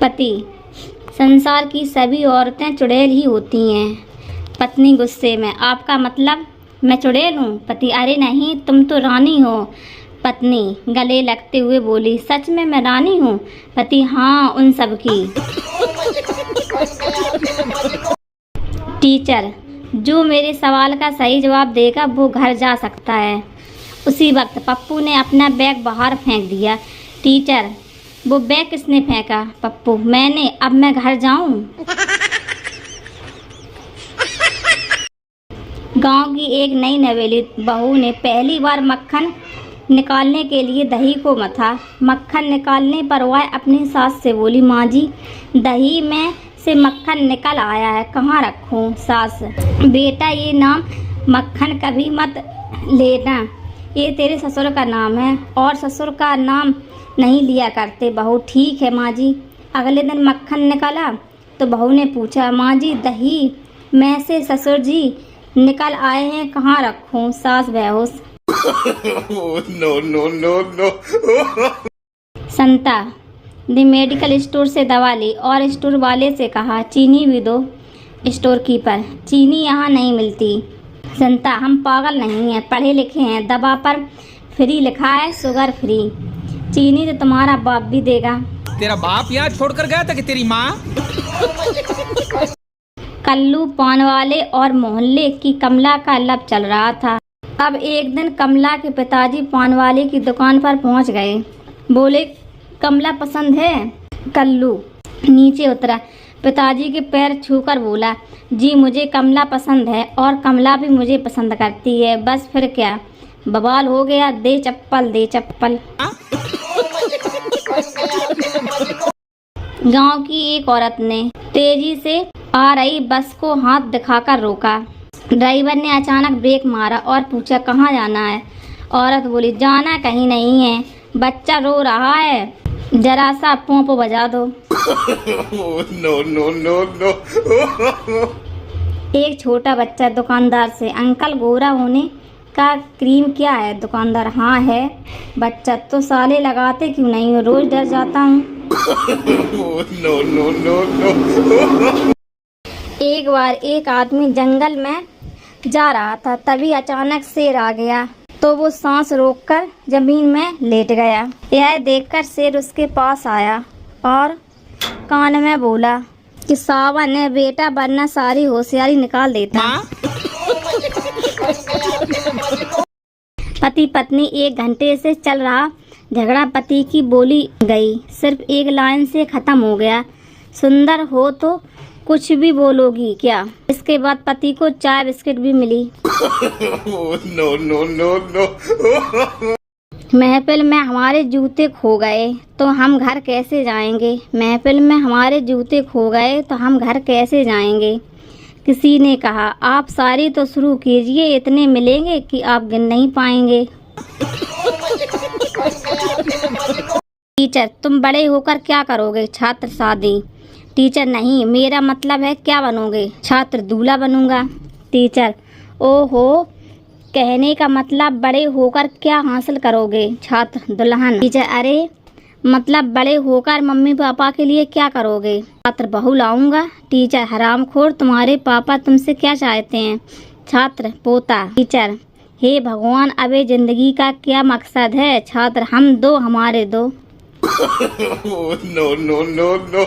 पति, संसार की सभी औरतें चुड़ैल ही होती हैं। पत्नी गुस्से में, आपका मतलब मैं चुड़ैल हूँ? पति, अरे नहीं, तुम तो रानी हो। पत्नी गले लगते हुए बोली, सच में मैं रानी हूँ? पति, हाँ, उन सब की। टीचर, जो मेरे सवाल का सही जवाब देगा वो घर जा सकता है। उसी वक्त पप्पू ने अपना बैग बाहर फेंक दिया। टीचर, वो बैग किसने फेंका? पप्पू, मैंने। अब मैं घर जाऊं? गांव की एक नई नवेली बहू ने पहली बार मक्खन निकालने के लिए दही को मथा। मक्खन निकालने पर वह अपनी सास से बोली, माँ जी, दही में से मक्खन निकल आया है, कहाँ रखूं? सास, बेटा, ये नाम मक्खन कभी मत लेना, ये तेरे ससुर का नाम है और ससुर का नाम नहीं लिया करते। बहू, ठीक है माँ जी। अगले दिन मक्खन निकला तो बहू ने पूछा, माँ जी, दही में से ससुर जी निकल आए हैं, कहाँ रखूं? सास बेहोश। No no no no. Santa ने मेडिकल स्टोर से दवा ली और स्टोर वाले से कहा, चीनी भी दो। स्टोर कीपर, चीनी यहाँ नहीं मिलती। संता, हम पागल नहीं हैं, पढ़े लिखे हैं, दवा पर फ्री लिखा है, शुगर फ्री। चीनी तो तुम्हारा बाप भी देगा। तेरा बाप यहाँ छोड़कर गया था कि तेरी माँ? कल्लू पान वाले और मोहल्ले की कमला का लब चल रहा था। अब एक दिन कमला के पिताजी पान वाले की दुकान पर पहुंच गए। बोले, कमला पसंद है? कल्लू नीचे उतरा, पिताजी के पैर छूकर बोला, जी मुझे कमला पसंद है और कमला भी मुझे पसंद करती है, बस फिर क्या, बवाल हो गया, दे चप्पल, दे चप्पल। गांव की एक औरत ने तेजी से आ रही बस को हाथ दिखाकर रोका। ड्राइवर ने अचानक ब्रेक मारा और पूछा, कहाँ जाना है? औरत बोली, जाना कहीं नहीं है, बच्चा रो रहा है, जरा सा पोंप बजा दो। No no no no. एक छोटा बच्चा दुकानदार से, अंकल, गोरा होने का क्रीम क्या है? दुकानदार, हाँ है। बच्चा, तो साले लगाते क्यों नहीं हो? रोज डर जाता हूँ। No no no no. एक बार एक आदमी जंगल में जा रहा था, तभी अचानक शेर आ गया तो वो सांस रोककर जमीन में लेट गया। यह देखकर शेर उसके पास आया और कान में बोला कि सावन है बेटा, वरना सारी होशियारी निकाल देता। पति पत्नी एक घंटे से चल रहा झगड़ा पति की बोली गई सिर्फ एक लाइन से खत्म हो गया, सुंदर हो तो कुछ भी बोलोगी क्या? इसके बाद पति को चाय बिस्किट भी मिली। No no no no. महफिल में हमारे जूते खो गए तो हम घर कैसे जाएंगे? महफिल में हमारे जूते खो गए तो हम घर कैसे जाएंगे? किसी ने कहा, आप सारी तो शुरू कीजिए, इतने मिलेंगे कि आप गिन नहीं पाएंगे। टीचर, तुम बड़े होकर क्या करोगे? छात्र, शादी। टीचर, नहीं, मेरा मतलब है क्या बनोगे? छात्र, दूल्हा बनूंगा। टीचर, ओहो, कहने का मतलब बड़े होकर क्या हासिल करोगे? छात्र, दुल्हन। टीचर, अरे मतलब बड़े होकर मम्मी पापा के लिए क्या करोगे? छात्र, बहू लाऊंगा। टीचर, हरामखोर, तुम्हारे पापा तुमसे क्या चाहते हैं? छात्र, पोता। टीचर, हे भगवान, अबे जिंदगी का क्या मकसद है? छात्र, हम दो, हमारे दो। No no no no.